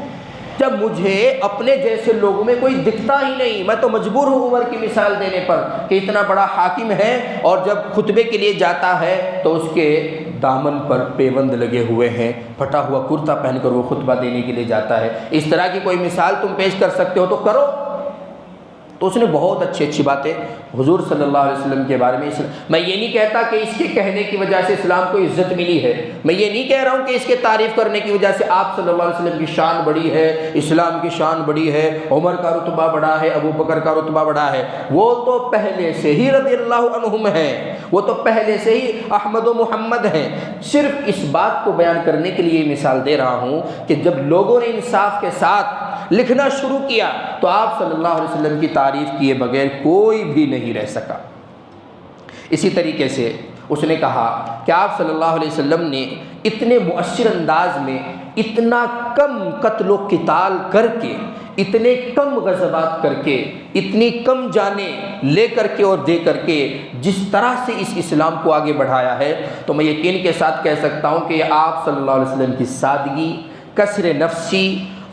جب مجھے اپنے جیسے لوگوں میں کوئی دکھتا ہی نہیں، میں تو مجبور ہوں عمر کی مثال دینے پر کہ اتنا بڑا حاکم ہے اور جب خطبے کے لیے جاتا ہے تو اس کے دامن پر پیوند لگے ہوئے ہیں، پھٹا ہوا کرتا پہن کر وہ خطبہ دینے کے لیے جاتا ہے۔ اس طرح کی کوئی مثال تم پیش کر سکتے ہو تو کرو۔ تو اس نے بہت اچھی باتیں حضور صلی اللہ علیہ وسلم کے بارے میں۔ میں یہ نہیں کہتا کہ اس کے کہنے کی وجہ سے اسلام کو عزت ملی ہے، میں یہ نہیں کہہ رہا ہوں کہ اس کے تعریف کرنے کی وجہ سے آپ صلی اللہ علیہ وسلم کی شان بڑی ہے، اسلام کی شان بڑی ہے، عمر کا رتبہ بڑا ہے، ابو بکر کا رتبہ بڑا ہے۔ وہ تو پہلے سے ہی رضی اللہ عنہم ہیں، وہ تو پہلے سے ہی احمد و محمد ہیں۔ صرف اس بات کو بیان کرنے کے لیے مثال دے رہا ہوں کہ جب لوگوں نے انصاف کے ساتھ لکھنا شروع کیا تو آپ صلی اللہ علیہ وسلم کی تعریف کیے بغیر کوئی بھی نہیں رہ سکا۔ اسی طریقے سے اس نے کہا کہ آپ صلی اللہ علیہ وسلم نے اتنے مؤثر انداز میں اتنا کم قتل و قتال کر کے، اتنے کم غزوات کر کے، اتنی کم جانیں لے کر کے اور دے کر کے جس طرح سے اس اسلام کو آگے بڑھایا ہے، تو میں یقین کے ساتھ کہہ سکتا ہوں کہ آپ صلی اللہ علیہ وسلم کی سادگی، کثر نفسی،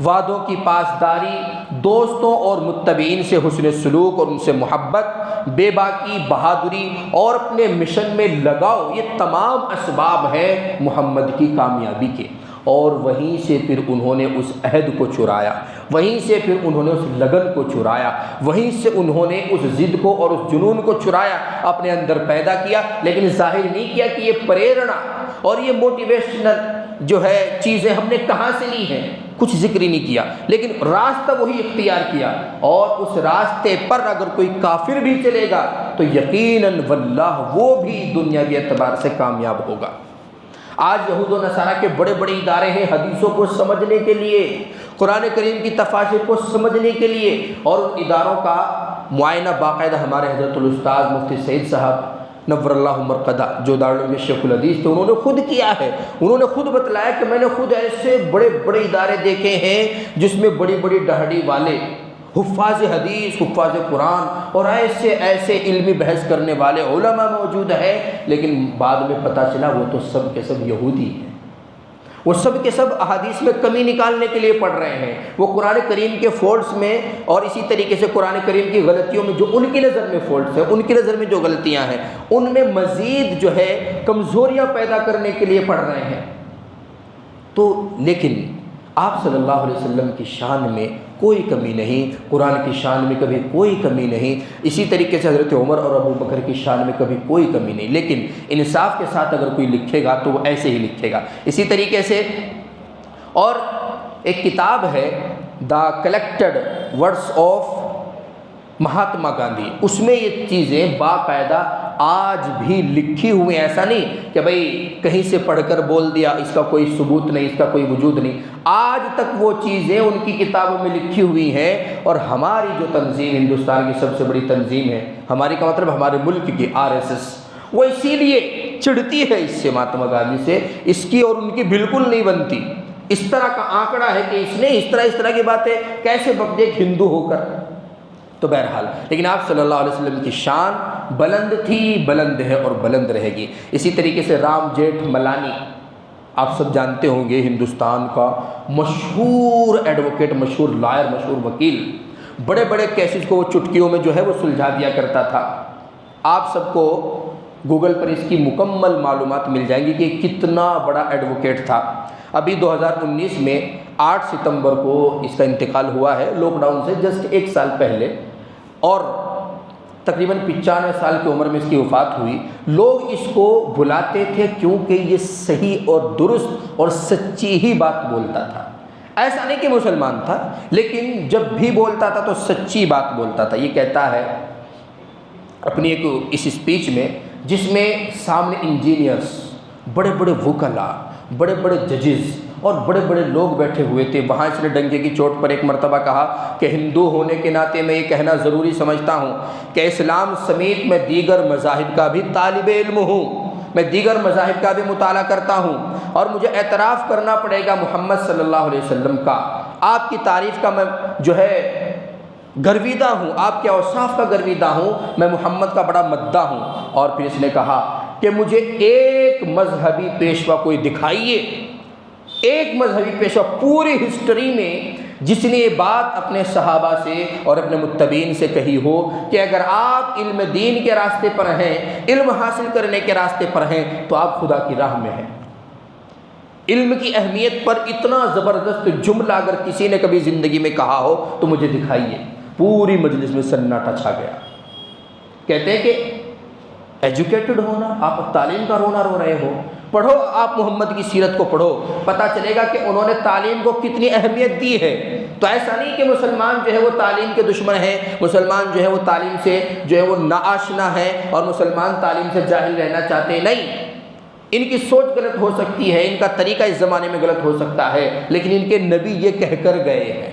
وعدوں کی پاسداری، دوستوں اور متبعین سے حسن سلوک اور ان سے محبت، بے باکی، بہادری اور اپنے مشن میں لگاؤ، یہ تمام اسباب ہیں محمد کی کامیابی کے۔ اور وہیں سے پھر انہوں نے اس عہد کو چرایا، وہیں سے پھر انہوں نے اس لگن کو چرایا، وہیں سے انہوں نے اس ضد کو اور اس جنون کو چرایا، اپنے اندر پیدا کیا، لیکن ظاہر نہیں کیا کہ یہ پریرنا اور یہ موٹیویشنل جو ہے چیزیں ہم نے کہاں سے لی ہیں، کچھ ذکر ہی نہیں کیا، لیکن راستہ وہی اختیار کیا۔ اور اس راستے پر اگر کوئی کافر بھی چلے گا تو یقیناً واللہ وہ بھی دنیاوی اعتبار سے کامیاب ہوگا۔ آج یہود و نصارہ کے بڑے بڑے ادارے ہیں حدیثوں کو سمجھنے کے لیے، قرآن کریم کی تفاسیر کو سمجھنے کے لیے، اور ان اداروں کا معائنہ باقاعدہ ہمارے حضرت الاستاذ مفتی سعید صاحب نور اللہ مرقدہ جو دارالعلوم شیخ الحدیث تھے، انہوں نے خود کیا ہے۔ انہوں نے خود بتلایا کہ میں نے خود ایسے بڑے بڑے ادارے دیکھے ہیں جس میں بڑی بڑی دہڑی والے حفاظ حدیث، حفاظ قرآن اور ایسے علمی بحث کرنے والے علماء موجود ہیں، لیکن بعد میں پتہ چلا وہ تو سب کے سب یہودی ہیں، وہ سب کے سب احادیث میں کمی نکالنے کے لیے پڑھ رہے ہیں، وہ قرآن کریم کے فالٹس میں اور اسی طریقے سے قرآن کریم کی غلطیوں میں جو ان کی نظر میں فالٹس ہیں، ان کی نظر میں جو غلطیاں ہیں، ان میں مزید جو ہے کمزوریاں پیدا کرنے کے لیے پڑھ رہے ہیں۔ تو لیکن آپ صلی اللہ علیہ وسلم کی شان میں کوئی کمی نہیں، قرآن کی شان میں کبھی کوئی کمی نہیں، اسی طریقے سے حضرت عمر اور ابو بکر کی شان میں کبھی کوئی کمی نہیں، لیکن انصاف کے ساتھ اگر کوئی لکھے گا تو وہ ایسے ہی لکھے گا۔ اسی طریقے سے اور ایک کتاب ہے the collected words of Mahatma Gandhi, اس میں یہ چیزیں باقاعدہ آج بھی لکھی ہوئی، ایسا نہیں کہ بھئی کہیں سے پڑھ کر بول دیا، اس کا کوئی ثبوت نہیں، اس کا کوئی وجود نہیں، آج تک وہ چیزیں ان کی کتابوں میں لکھی ہوئی ہیں۔ اور ہماری جو تنظیم ہندوستان کی سب سے بڑی تنظیم ہے، ہماری کا مطلب ہمارے ملک کی RSS، وہ اسی لیے چڑھتی ہے اس سے، مہاتما گاندھی سے، اس کی اور ان کی بالکل نہیں بنتی۔ اس طرح کا آنکڑا ہے کہ اس نے اس طرح کی باتیں کیسے بک دے ایک ہندو ہو کر۔ تو بہرحال لیکن آپ صلی اللہ علیہ وسلم کی شان بلند تھی، بلند ہے اور بلند رہے گی۔ اسی طریقے سے رام جیٹھ ملانی، آپ سب جانتے ہوں گے، ہندوستان کا مشہور ایڈوکیٹ، مشہور لائر، مشہور وکیل، بڑے بڑے کیسز کو وہ چٹکیوں میں جو ہے وہ سلجھا دیا کرتا تھا۔ آپ سب کو گوگل پر اس کی مکمل معلومات مل جائیں گی کہ کتنا بڑا ایڈوکیٹ تھا۔ ابھی 2019 میں 8 ستمبر کو اس کا انتقال ہوا ہے، لاک ڈاؤن سے جسٹ 1 سال پہلے، اور تقریباً 95 سال کی عمر میں اس کی وفات ہوئی۔ لوگ اس کو بلاتے تھے کیونکہ یہ صحیح اور درست اور سچی ہی بات بولتا تھا، ایسا نہیں کہ مسلمان تھا، لیکن جب بھی بولتا تھا تو سچی بات بولتا تھا۔ یہ کہتا ہے اپنی ایک اس اسپیچ میں، جس میں سامنے انجینئرز، بڑے بڑے وکلاء، بڑے بڑے ججز اور بڑے بڑے لوگ بیٹھے ہوئے تھے، وہاں اس نے ڈنکے کی چوٹ پر ایک مرتبہ کہا کہ ہندو ہونے کے ناطے میں یہ کہنا ضروری سمجھتا ہوں کہ اسلام سمیت میں دیگر مذاہب کا بھی طالب علم ہوں، میں دیگر مذاہب کا بھی مطالعہ کرتا ہوں، اور مجھے اعتراف کرنا پڑے گا محمد صلی اللہ علیہ وسلم کا، آپ کی تعریف کا میں جو ہے گرویدہ ہوں، آپ کے اوصاف کا گرویدہ ہوں، میں محمد کا بڑا مداح ہوں۔ اور پھر اس نے کہا کہ مجھے ایک مذہبی پیشوا کوئی دکھائیے، ایک مذہبی پیشوا پوری ہسٹری میں جس نے یہ بات اپنے صحابہ سے اور اپنے متبعین سے کہی ہو کہ اگر آپ علم دین کے راستے پر ہیں، علم حاصل کرنے کے راستے پر ہیں، تو آپ خدا کی راہ میں ہیں۔ علم کی اہمیت پر اتنا زبردست جملہ اگر کسی نے کبھی زندگی میں کہا ہو تو مجھے دکھائیے۔ پوری مجلس میں سناٹا چھا گیا۔ کہتے ہیں کہ ایجوکیٹڈ ہونا، آپ تعلیم کا رونا رو رہے ہو، پڑھو آپ محمد کی سیرت کو پڑھو، پتہ چلے گا کہ انہوں نے تعلیم کو کتنی اہمیت دی ہے۔ تو ایسا نہیں کہ مسلمان جو ہے وہ تعلیم کے دشمن ہیں، مسلمان جو ہے وہ تعلیم سے جو ہے وہ ناآشنا ہے اور مسلمان تعلیم سے جاہل رہنا چاہتے ہیں، نہیں۔ ان کی سوچ غلط ہو سکتی ہے، ان کا طریقہ اس زمانے میں غلط ہو سکتا ہے، لیکن ان کے نبی یہ کہہ کر گئے ہیں۔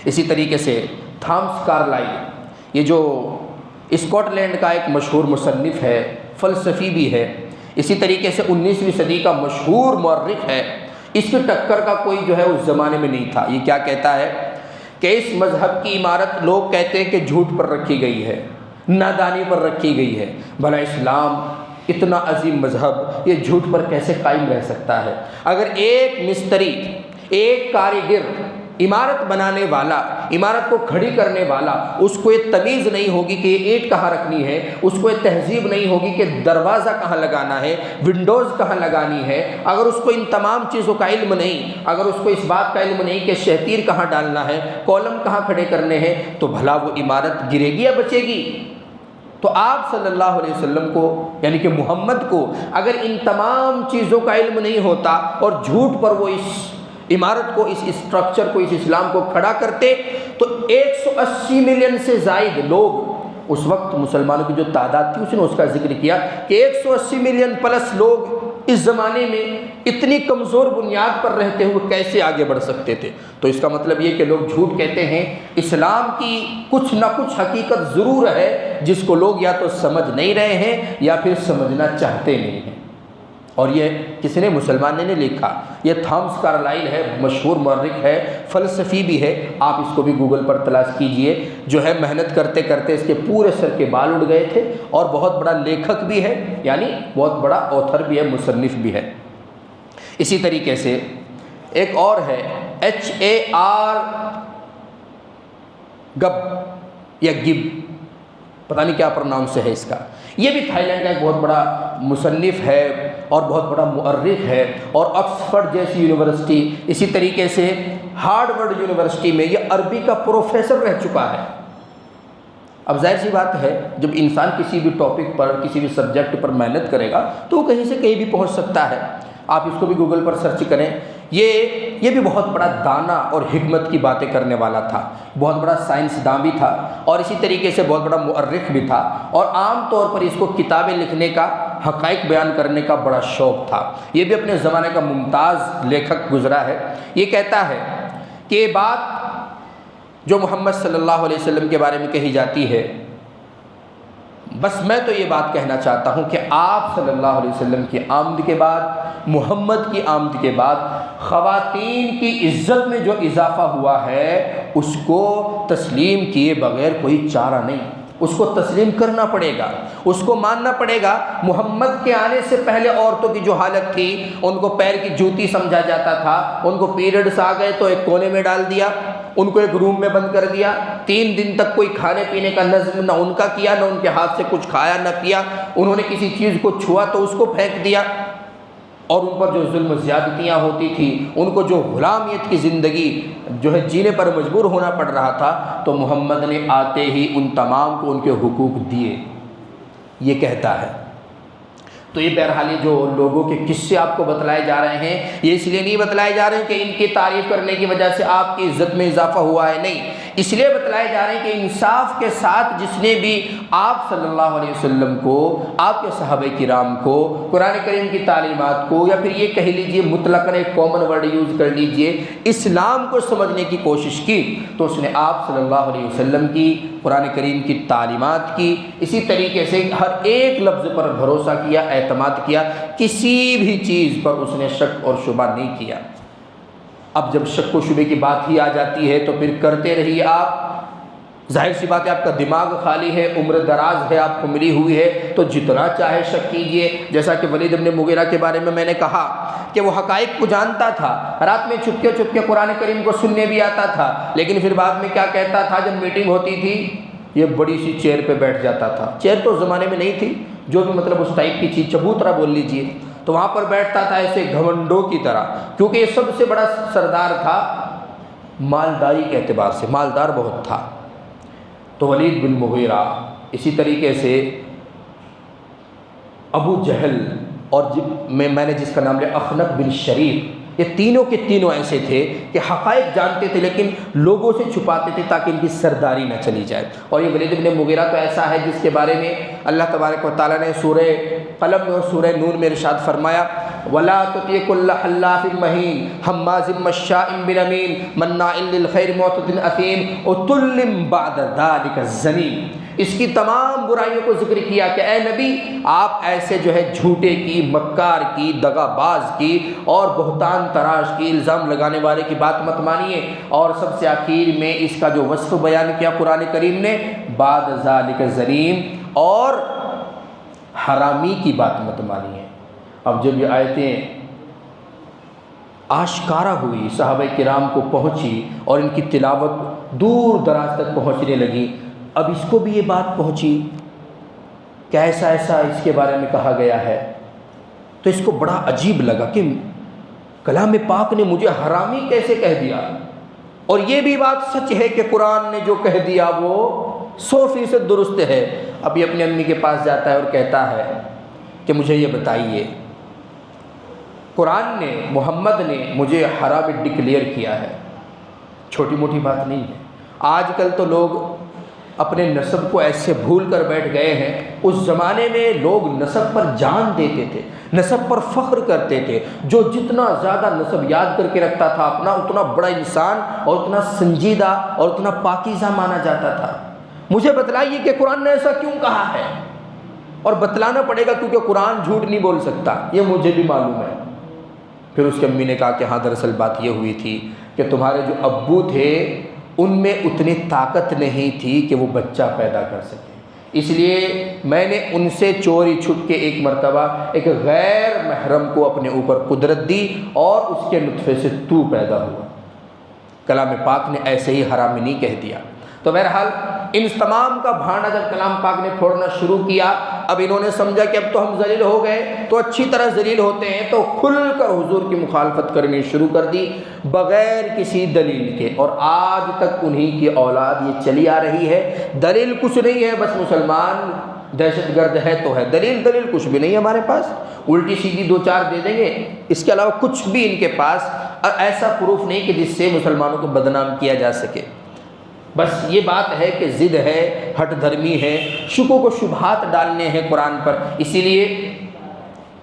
اسی طریقے سے تھامس کارلائل، یہ جو اسکاٹ لینڈ کا ایک مشہور مصنف ہے، فلسفی بھی ہے، اسی طریقے سے 19ویں صدی کا مشہور مورخ ہے، اس کی ٹکر کا کوئی جو ہے اس زمانے میں نہیں تھا۔ یہ کیا کہتا ہے کہ اس مذہب کی عمارت لوگ کہتے ہیں کہ جھوٹ پر رکھی گئی ہے، نادانی پر رکھی گئی ہے، بھلا اسلام اتنا عظیم مذہب یہ جھوٹ پر کیسے قائم رہ سکتا ہے؟ اگر ایک مستری، ایک کاریگر، عمارت بنانے والا، عمارت کو کھڑی کرنے والا، اس کو یہ تمیز نہیں ہوگی کہ یہ اینٹ کہاں رکھنی ہے، اس کو یہ تہذیب نہیں ہوگی کہ دروازہ کہاں لگانا ہے، ونڈوز کہاں لگانی ہے، اگر اس کو ان تمام چیزوں کا علم نہیں، اگر اس کو اس بات کا علم نہیں کہ شہتیر کہاں ڈالنا ہے، کالم کہاں کھڑے کرنے ہیں، تو بھلا وہ عمارت گرے گی یا بچے گی؟ تو آپ صلی اللہ علیہ وسلم کو، یعنی کہ محمد کو، اگر ان تمام چیزوں کا علم نہیں ہوتا اور جھوٹ پر وہ اس عمارت کو، اس اسٹرکچر کو، اس اسلام کو کھڑا کرتے، تو 180 ملین سے زائد لوگ، اس وقت مسلمانوں کی جو تعداد تھی اس نے اس کا ذکر کیا کہ 180 ملین پلس لوگ اس زمانے میں اتنی کمزور بنیاد پر رہتے ہوئے کیسے آگے بڑھ سکتے تھے؟ تو اس کا مطلب یہ کہ لوگ جھوٹ کہتے ہیں، اسلام کی کچھ نہ کچھ حقیقت ضرور ہے جس کو لوگ یا تو سمجھ نہیں رہے ہیں یا پھر سمجھنا چاہتے نہیں ہیں۔ اور یہ کس نے؟ مسلمان نے لکھا، یہ تھامس کارلائل ہے، مشہور مورخ ہے، فلسفی بھی ہے، آپ اس کو بھی گوگل پر تلاش کیجئے، جو ہے محنت کرتے کرتے اس کے پورے سر کے بال اڑ گئے تھے، اور بہت بڑا لیکھک بھی ہے، یعنی بہت بڑا آتھر بھی ہے، مصنف بھی ہے۔ اسی طریقے سے ایک اور ہے HAR گب یا گب، پتہ نہیں کیا پروناؤنس ہے اس کا، یہ بھی تھائی لینڈ کا ایک بہت بڑا مصنف ہے اور بہت بڑا مؤرخ ہے، اور آکسفورڈ جیسی یونیورسٹی، اسی طریقے سے ہارورڈ یونیورسٹی میں یہ عربی کا پروفیسر رہ چکا ہے۔ اب ظاہر سی بات ہے، جب انسان کسی بھی ٹاپک پر، کسی بھی سبجیکٹ پر محنت کرے گا تو وہ کہیں سے کہیں بھی پہنچ سکتا ہے۔ آپ اس کو بھی گوگل پر سرچ کریں، یہ بھی بہت بڑا دانا اور حکمت کی باتیں کرنے والا تھا، بہت بڑا سائنسداں بھی تھا، اور اسی طریقے سے بہت بڑا مؤرخ بھی تھا، اور عام طور پر اس کو کتابیں لکھنے کا، حقائق بیان کرنے کا بڑا شوق تھا۔ یہ بھی اپنے زمانے کا ممتاز لیکھک گزرا ہے۔ یہ کہتا ہے کہ یہ بات جو محمد صلی اللہ علیہ وسلم کے بارے میں کہی جاتی ہے، بس میں تو یہ بات کہنا چاہتا ہوں کہ آپ صلی اللہ علیہ وسلم کی آمد کے بعد، محمد کی آمد کے بعد خواتین کی عزت میں جو اضافہ ہوا ہے اس کو تسلیم کیے بغیر کوئی چارہ نہیں، اس کو تسلیم کرنا پڑے گا، اس کو ماننا پڑے گا۔ محمد کے آنے سے پہلے عورتوں کی جو حالت تھی، ان کو پیر کی جوتی سمجھا جاتا تھا، ان کو پیریڈز آ گئے تو ایک کونے میں ڈال دیا، ان کو ایک روم میں بند کر دیا، 3 دن تک کوئی کھانے پینے کا نظم نہ ان کا کیا، نہ ان کے ہاتھ سے کچھ کھایا نہ پیا، انہوں نے کسی چیز کو چھوا تو اس کو پھینک دیا، اور ان پر جو ظلم و زیادتیاں ہوتی تھی، ان کو جو غلامیت کی زندگی جو ہے جینے پر مجبور ہونا پڑ رہا تھا، تو محمد نے آتے ہی ان تمام کو ان کے حقوق دیے، یہ کہتا ہے۔ تو یہ بہرحال یہ جو لوگوں کے قصے آپ کو بتلائے جا رہے ہیں، یہ اس لیے نہیں بتلائے جا رہے ہیں کہ ان کی تعریف کرنے کی وجہ سے آپ کی عزت میں اضافہ ہوا ہے، نہیں، اس لیے بتلائے جا رہے ہیں کہ انصاف کے ساتھ جس نے بھی آپ صلی اللہ علیہ وسلم کو، آپ کے صحابہ کرام کو، قرآن کریم کی تعلیمات کو، یا پھر یہ کہہ لیجئے مطلقاً ایک کامن ورڈ یوز کر لیجئے، اسلام کو سمجھنے کی کوشش کی، تو اس نے آپ صلی اللہ علیہ وسلم کی، قرآن کریم کی تعلیمات کی، اسی طریقے سے ہر ایک لفظ پر بھروسہ کیا، اعتماد کیا، کسی بھی چیز پر اس نے شک اور شبہ نہیں کیا۔ اب جب شک و شبے کی بات ہی آ جاتی ہے تو پھر کرتے رہیے آپ، ظاہر سی بات ہے آپ کا دماغ خالی ہے، عمر دراز ہے آپ کو ملی ہوئی ہے، تو جتنا چاہے شک کیجئے۔ جیسا کہ ولید بن مغیرہ کے بارے میں نے کہا کہ وہ حقائق کو جانتا تھا، رات میں چھپ کے قرآن کریم کو سننے بھی آتا تھا، لیکن پھر بعد میں کیا کہتا تھا جب میٹنگ ہوتی تھی؟ یہ بڑی سی چیئر پہ بیٹھ جاتا تھا، چیئر تو اس زمانے میں نہیں تھی، جو بھی مطلب اس ٹائپ کی چیز، چبوترا بول لیجئے، تو وہاں پر بیٹھتا تھا ایسے گھمنڈوں کی طرح، کیونکہ یہ سب سے بڑا سردار تھا، مالداری کے اعتبار سے مالدار بہت تھا۔ تو ولید بن مغیرہ، اسی طریقے سے ابو جہل، اور میں نے جس کا نام لیا اخنق بن شریف، یہ تینوں کے تینوں ایسے تھے کہ حقائق جانتے تھے لیکن لوگوں سے چھپاتے تھے تاکہ ان کی سرداری نہ چلی جائے۔ اور یہ ولید بن مغیرہ تو ایسا ہے جس کے بارے میں اللہ تبارک و تعالیٰ نے سورہ قلم میں اور سورہ نون میں ارشاد فرمایا وَلَا تُطِيعْ كُلَّ حَلَّافٍ مَّهِينٍ حَمَّازٍ مَّشَّاءٍ بِنَمِيمٍ مَّنَّاعٍ لِّلْخَيْرِ مُعْتَدٍ أَثِيمٍ عُتُلٍّ بَعْدَ ذَلِكَ زَنِيمٍ۔ اس کی تمام برائیوں کو ذکر کیا کہ اے نبی آپ ایسے جو ہے جھوٹے کی، مکار کی، دغا باز کی اور بہتان تراش کی، الزام لگانے والے کی بات مت مانیے، اور سب سے آخر میں اس کا جو وصف بیان کیا قرآن کریم نے بعد ذالک زنیم، اور حرامی کی بات مت مانیے۔ اب جب یہ آیتیں آشکارا ہوئی، صحابہ کرام کو پہنچی اور ان کی تلاوت دور دراز تک پہنچنے لگی، اب اس کو بھی یہ بات پہنچی کہ ایسا ایسا اس کے بارے میں کہا گیا ہے، تو اس کو بڑا عجیب لگا کہ کلام پاک نے مجھے حرامی کیسے کہہ دیا، اور یہ بھی بات سچ ہے کہ قرآن نے جو کہہ دیا وہ 100% درست ہے۔ اب یہ اپنی امی کے پاس جاتا ہے اور کہتا ہے کہ مجھے یہ بتائیے، قرآن نے، محمد نے مجھے حرام ڈکلیئر کیا ہے، چھوٹی موٹی بات نہیں ہے۔ آج کل تو لوگ اپنے نسب کو ایسے بھول کر بیٹھ گئے ہیں، اس زمانے میں لوگ نسب پر جان دیتے تھے، نسب پر فخر کرتے تھے، جو جتنا زیادہ نسب یاد کر کے رکھتا تھا اپنا، اتنا بڑا انسان اور اتنا سنجیدہ اور اتنا پاکیزہ مانا جاتا تھا۔ مجھے بتلائیے کہ قرآن نے ایسا کیوں کہا ہے، اور بتلانا پڑے گا کیونکہ قرآن جھوٹ نہیں بول سکتا، یہ مجھے بھی معلوم ہے۔ پھر اس کی امی نے کہا کہ ہاں دراصل بات یہ ہوئی تھی کہ تمہارے جو ابو تھے ان میں اتنی طاقت نہیں تھی کہ وہ بچہ پیدا کر سکے، اس لیے میں نے ان سے چوری چھپ کے ایک مرتبہ ایک غیر محرم کو اپنے اوپر قدرت دی اور اس کے نطفے سے تو پیدا ہوا۔ کلام پاک نے ایسے ہی حرامی نہیں کہہ دیا۔ تو بہرحال ان تمام کا بھانڈا جب کلام پاک نے پھوڑنا شروع کیا، اب انہوں نے سمجھا کہ اب تو ہم ذلیل ہو گئے، تو اچھی طرح ذلیل ہوتے ہیں، تو کھل کر حضور کی مخالفت کرنی شروع کر دی بغیر کسی دلیل کے، اور آج تک انہی کی اولاد یہ چلی آ رہی ہے۔ دلیل کچھ نہیں ہے، بس مسلمان دہشت گرد ہے تو ہے، دلیل کچھ بھی نہیں ہے ہمارے پاس، الٹی سیدھی دو چار دے دیں گے، اس کے علاوہ کچھ بھی ان کے پاس ایسا پروف نہیں کہ جس سے مسلمانوں کو بدنام کیا جا سکے۔ بس یہ بات ہے کہ ضد ہے، ہٹ دھرمی ہے، شکوک و شبہات ڈالنے ہیں قرآن پر۔ اسی لیے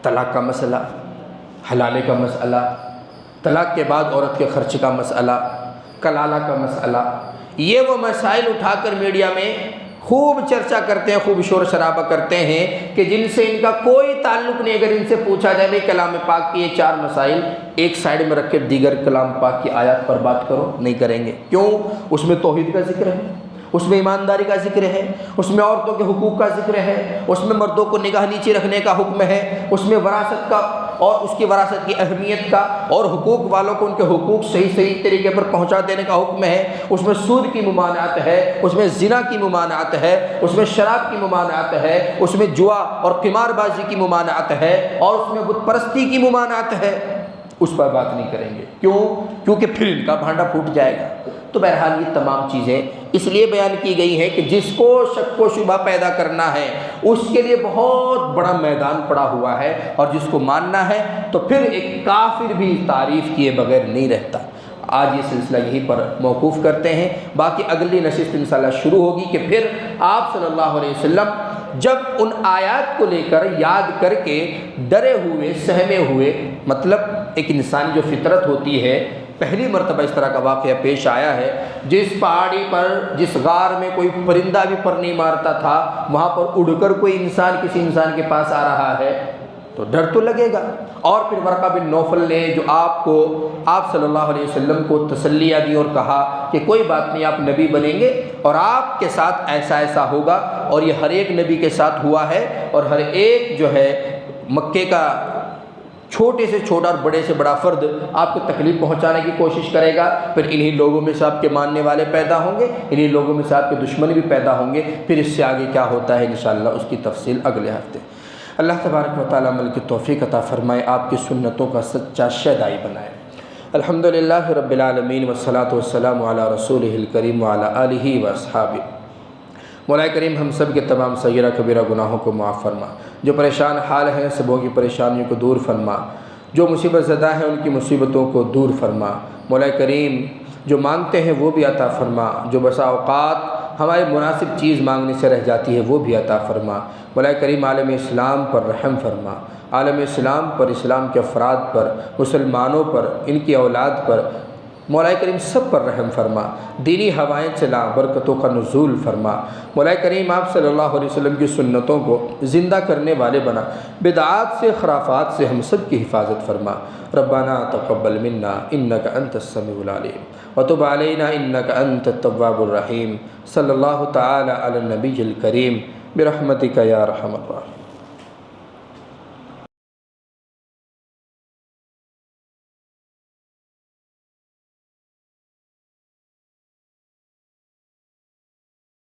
طلاق کا مسئلہ، حلالے کا مسئلہ، طلاق کے بعد عورت کے خرچ کا مسئلہ، کلالہ کا مسئلہ، یہ وہ مسائل اٹھا کر میڈیا میں خوب چرچا کرتے ہیں، خوب شور شرابہ کرتے ہیں کہ جن سے ان کا کوئی تعلق نہیں۔ اگر ان سے پوچھا جائے بھائی کلام پاک کی یہ 4 مسائل ایک سائڈ میں رکھ کے دیگر کلام پاک کی آیات پر بات کرو، نہیں کریں گے۔ کیوں؟ اس میں توحید کا ذکر ہے، اس میں ایمانداری کا ذکر ہے، اس میں عورتوں کے حقوق کا ذکر ہے، اس میں مردوں کو نگاہ نیچے رکھنے کا حکم ہے، اس میں وراثت کا اور اس کی وراثت کی اہمیت کا اور حقوق والوں کو ان کے حقوق صحیح طریقے پر پہنچا دینے کا حکم ہے، اس میں سود کی ممانعت ہے، اس میں زنا کی ممانعت ہے، اس میں شراب کی ممانعت ہے، اس میں جوا اور قمار بازی کی ممانعت ہے، اور اس میں بت پرستی کی ممانعت ہے۔ اس پر بات نہیں کریں گے، کیوں؟ کیونکہ پھر ان کا بھانڈا پھوٹ جائے گا۔ تو بہرحال یہ تمام چیزیں اس لیے بیان کی گئی ہیں کہ جس کو شک و شبہ پیدا کرنا ہے اس کے لیے بہت بڑا میدان پڑا ہوا ہے، اور جس کو ماننا ہے تو پھر ایک کافر بھی تعریف کیے بغیر نہیں رہتا۔ آج یہ سلسلہ یہیں پر موقوف کرتے ہیں، باقی اگلی نشست انشاءاللہ شروع ہوگی کہ پھر آپ صلی اللہ علیہ وسلم جب ان آیات کو لے کر یاد کر کے ڈرے ہوئے سہمے ہوئے، مطلب ایک انسانی جو فطرت ہوتی ہے، پہلی مرتبہ اس طرح کا واقعہ پیش آیا ہے، جس پہاڑی پر جس غار میں کوئی پرندہ بھی پر نہیں مارتا تھا، وہاں پر اڑ کر کوئی انسان کسی انسان کے پاس آ رہا ہے تو ڈر تو لگے گا۔ اور پھر ورقہ بن نوفل نے جو آپ صلی اللہ علیہ وسلم کو تسلیہ دی اور کہا کہ کوئی بات نہیں، آپ نبی بنیں گے اور آپ کے ساتھ ایسا ایسا ہوگا، اور یہ ہر ایک نبی کے ساتھ ہوا ہے، اور ہر ایک جو ہے مکے کا چھوٹے سے چھوٹا اور بڑے سے بڑا فرد آپ کو تکلیف پہنچانے کی کوشش کرے گا۔ پھر انہی لوگوں میں سے آپ کے ماننے والے پیدا ہوں گے، انہی لوگوں میں سے آپ کے دشمن بھی پیدا ہوں گے۔ پھر اس سے آگے کیا ہوتا ہے انشاءاللہ اس کی تفصیل اگلے ہفتے۔ اللہ تبارک و تعالیٰ عمل کی توفیق عطا فرمائے، آپ کی سنتوں کا سچا شیدائی بنائے۔ الحمدللہ رب العالمین والصلاة والسلام علی رسولہ الکریم وعلی آلہ واصحابہ۔ مولا کریم ہم سب کے تمام صغیرہ کبیرہ گناہوں کو معاف فرما، جو پریشان حال ہیں سبوں کی پریشانیوں کو دور فرما، جو مصیبت زدہ ہیں ان کی مصیبتوں کو دور فرما۔ مولا کریم جو مانگتے ہیں وہ بھی عطا فرما، جو بسا اوقات ہمارے مناسب چیز مانگنے سے رہ جاتی ہے وہ بھی عطا فرما۔ مولا کریم عالم اسلام پر رحم فرما، عالم اسلام پر، اسلام کے افراد پر، مسلمانوں پر، ان کی اولاد پر، مولا کریم سب پر رحم فرما، دینی ہوائیں چلا، برکتوں کا نزول فرما۔ مولا کریم آپ صلی اللہ علیہ وسلم کی سنتوں کو زندہ کرنے والے بنا، بدعات سے، خرافات سے ہم سب کی حفاظت فرما۔ ربنا تقبل منا انک انت السمیع العلیم وتب علینا انک انت التواب الرحیم۔ صلی اللہ تعالی علی النبی الکریم برحمتک یا ارحم الراحمین۔